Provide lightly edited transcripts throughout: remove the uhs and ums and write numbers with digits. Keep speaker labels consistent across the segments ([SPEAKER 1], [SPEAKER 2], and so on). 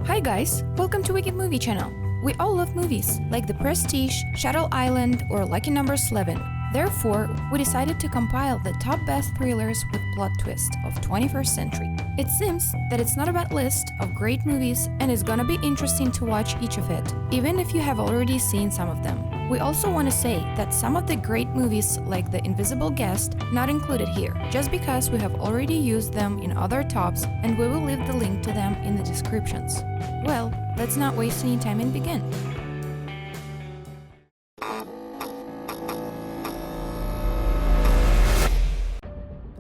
[SPEAKER 1] Hi guys, welcome to Wicked Movie Channel. We all love movies, like The Prestige, Shutter Island, or Lucky Number 11. Therefore, we decided to compile the top best thrillers with plot twist of 21st century. It seems that it's not a bad list of great movies and it's gonna be interesting to watch each of it, even if you have already seen some of them. We also want to say that some of the great movies like The Invisible Guest not included here, just because we have already used them in other tops and we will leave the link to them in the descriptions. Well, let's not waste any time and begin.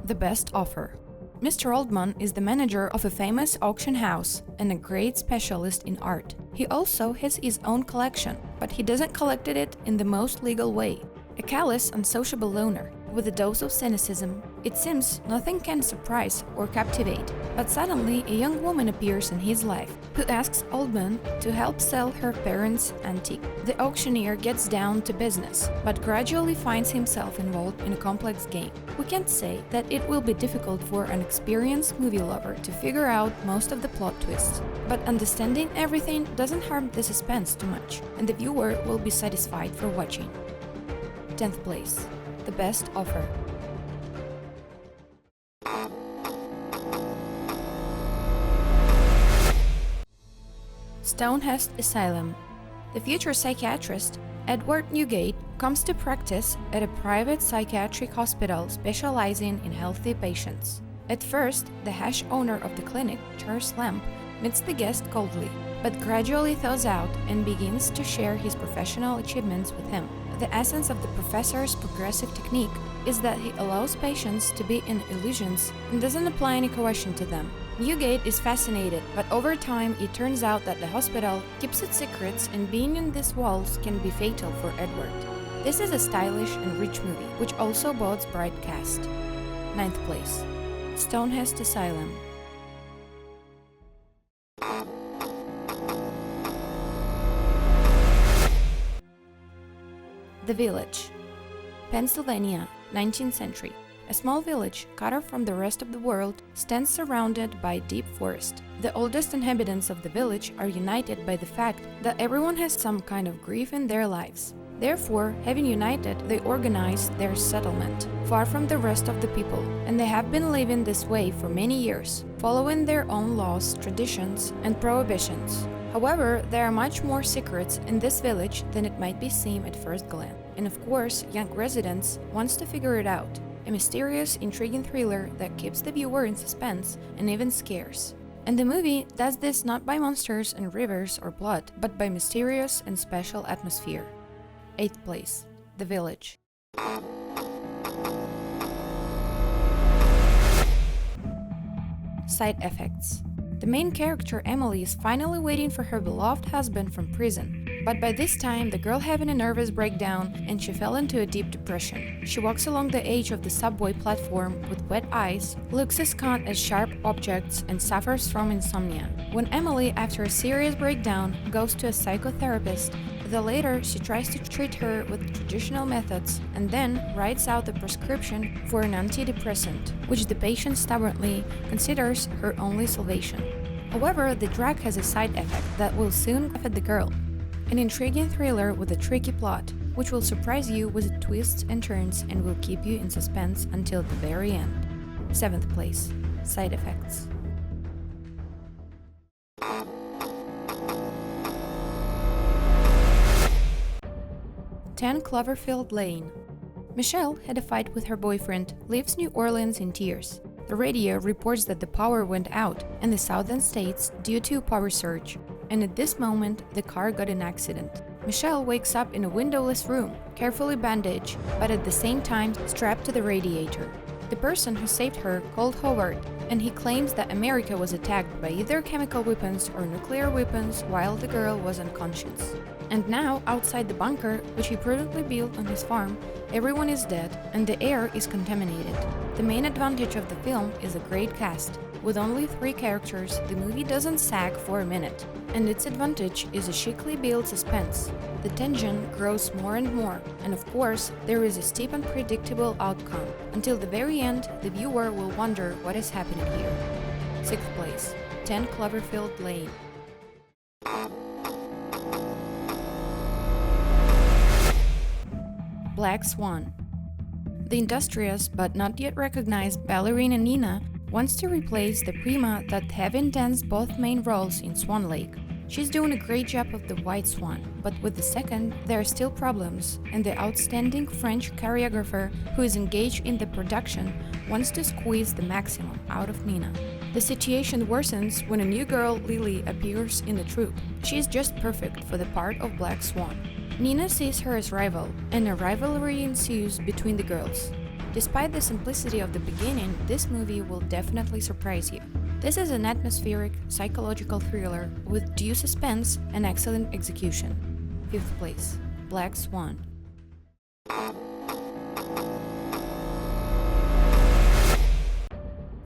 [SPEAKER 1] The Best Offer. Mr. Oldman is the manager of a famous auction house and a great specialist in art. He also has his own collection, but he doesn't collect it in the most legal way. A callous, unsociable loner, with a dose of cynicism, it seems nothing can surprise or captivate. But suddenly, a young woman appears in his life, who asks Oldman to help sell her parents' antique. The auctioneer gets down to business, but gradually finds himself involved in a complex game. We can't say that it will be difficult for an experienced movie lover to figure out most of the plot twists, but understanding everything doesn't harm the suspense too much, and the viewer will be satisfied for watching. 10th place. The Best Offer. Stonehurst Asylum. The future psychiatrist, Edward Newgate, comes to practice at a private psychiatric hospital specializing in healthy patients. At first, the harsh owner of the clinic, Charles Lamb, meets the guest coldly, but gradually thaws out and begins to share his professional achievements with him. The essence of the professor's progressive technique is that he allows patients to be in illusions and doesn't apply any coercion to them. Newgate is fascinated, but over time it turns out that the hospital keeps its secrets and being in these walls can be fatal for Edward. This is a stylish and rich movie, which also boasts bright cast. 9th place. Stonehurst Asylum. The Village. Pennsylvania, 19th century. A small village, cut off from the rest of the world, stands surrounded by deep forest. The oldest inhabitants of the village are united by the fact that everyone has some kind of grief in their lives. Therefore, having united, they organize their settlement, far from the rest of the people, and they have been living this way for many years, following their own laws, traditions, and prohibitions. However, there are much more secrets in this village than it might be seen at first glance. And of course, young residents wants to figure it out. A mysterious, intriguing thriller that keeps the viewer in suspense and even scares. And the movie does this not by monsters and rivers or blood, but by mysterious and special atmosphere. 8th place. The Village. Side effects. The main character, Emily, is finally waiting for her beloved husband from prison. But by this time, the girl having a nervous breakdown and she fell into a deep depression. She walks along the edge of the subway platform with wet eyes, looks askance at sharp objects, and suffers from insomnia. When Emily, after a serious breakdown, goes to a psychotherapist, the later she tries to treat her with traditional methods and then writes out a prescription for an antidepressant, which the patient stubbornly considers her only salvation. However, the drug has a side effect that will soon affect the girl. An intriguing thriller with a tricky plot, which will surprise you with twists and turns and will keep you in suspense until the very end. 7th place. Side effects. "10 Cloverfield Lane." Michelle had a fight with her boyfriend, leaves New Orleans in tears. The radio reports that the power went out in the southern states due to a power surge, and at this moment the car got in an accident. Michelle wakes up in a windowless room, carefully bandaged, but at the same time strapped to the radiator. The person who saved her called Howard, and he claims that America was attacked by either chemical weapons or nuclear weapons while the girl was unconscious. And now, outside the bunker, which he prudently built on his farm, everyone is dead and the air is contaminated. The main advantage of the film is a great cast. With only 3 characters, the movie doesn't sag for a minute, and its advantage is a chicly built suspense. The tension grows more and more, and of course, there is a steep and predictable outcome. Until the very end, the viewer will wonder what is happening here. 6th place. 10 Cloverfield Lane. Black Swan. The industrious but not yet recognized ballerina Nina wants to replace the prima that Heaven danced both main roles in Swan Lake. She's doing a great job of the White Swan, but with the second, there are still problems, and the outstanding French choreographer who is engaged in the production wants to squeeze the maximum out of Nina. The situation worsens when a new girl, Lily, appears in the troupe. She is just perfect for the part of Black Swan. Nina sees her as rival, and a rivalry ensues between the girls. Despite the simplicity of the beginning, this movie will definitely surprise you. This is an atmospheric, psychological thriller with due suspense and excellent execution. 5th place, Black Swan.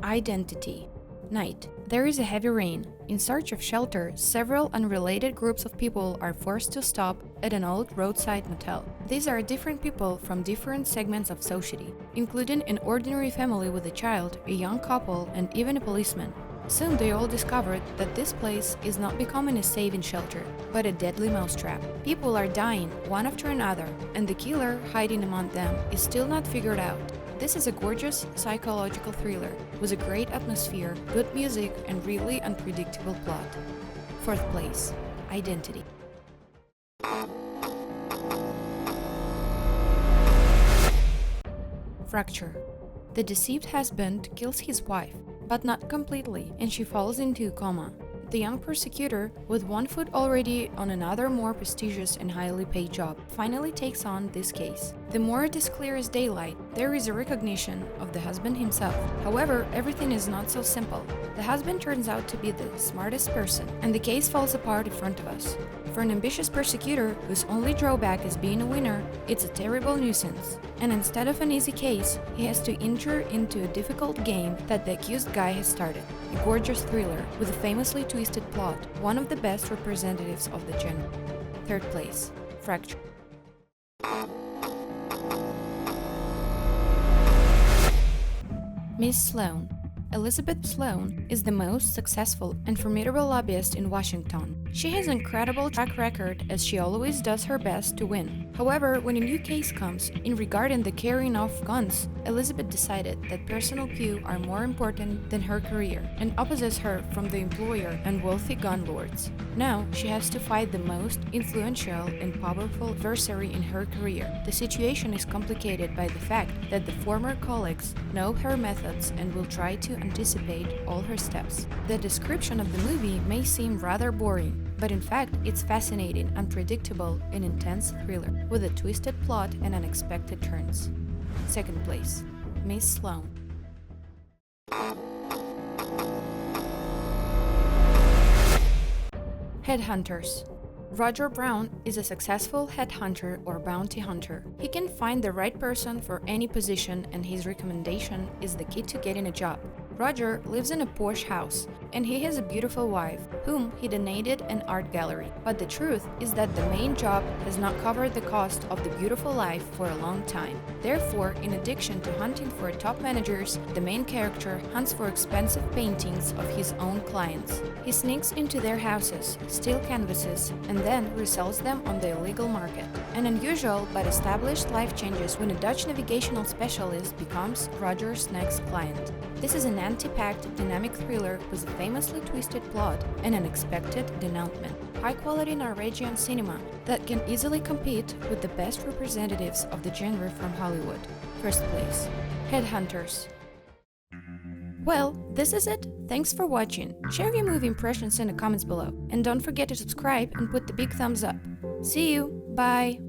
[SPEAKER 1] Identity. Night. There is a heavy rain. In search of shelter, several unrelated groups of people are forced to stop at an old roadside motel. These are different people from different segments of society, including an ordinary family with a child, a young couple, and even a policeman. Soon they all discovered that this place is not becoming a saving shelter, but a deadly mousetrap. People are dying one after another, and the killer hiding among them is still not figured out. This is a gorgeous psychological thriller with a great atmosphere, good music, and really unpredictable plot. 4th place, Identity. Fracture. The deceived husband kills his wife, but not completely, and she falls into a coma. The young prosecutor, with one foot already on another more prestigious and highly paid job, finally takes on this case. The more it is clear as daylight, there is a recognition of the husband himself. However, everything is not so simple. The husband turns out to be the smartest person, and the case falls apart in front of us. For an ambitious prosecutor whose only drawback is being a winner, it's a terrible nuisance. And instead of an easy case, he has to enter into a difficult game that the accused guy has started. A gorgeous thriller with a famously twisted plot, one of the best representatives of the genre. 3rd place, Fracture. Miss Sloane. Elizabeth Sloane is the most successful and formidable lobbyist in Washington. She has an incredible track record as she always does her best to win. However, when a new case comes in regarding the carrying of guns, Elizabeth decided that personal views are more important than her career and opposes her from the employer and wealthy gun lords. Now, she has to fight the most influential and powerful adversary in her career. The situation is complicated by the fact that the former colleagues know her methods and will try to anticipate all her steps. The description of the movie may seem rather boring, but in fact it's fascinating, unpredictable, and intense thriller, with a twisted plot and unexpected turns. 2nd place, Miss Sloane. Headhunters. Roger Brown is a successful headhunter or bounty hunter. He can find the right person for any position, and his recommendation is the key to getting a job. Roger lives in a posh house, and he has a beautiful wife, whom he donated an art gallery. But the truth is that the main job has not covered the cost of the beautiful life for a long time. Therefore, in addition to hunting for top managers, the main character hunts for expensive paintings of his own clients. He sneaks into their houses, steals canvases, and then resells them on the illegal market. An unusual but established life changes when a Dutch navigational specialist becomes Roger's next client. This is an anti-packed, dynamic thriller with a famously twisted plot and an unexpected denouement. High-quality Norwegian cinema that can easily compete with the best representatives of the genre from Hollywood. 1st place, Headhunters. Well, this is it. Thanks for watching. Share your movie impressions in the comments below. And don't forget to subscribe and put the big thumbs up. See you. Bye.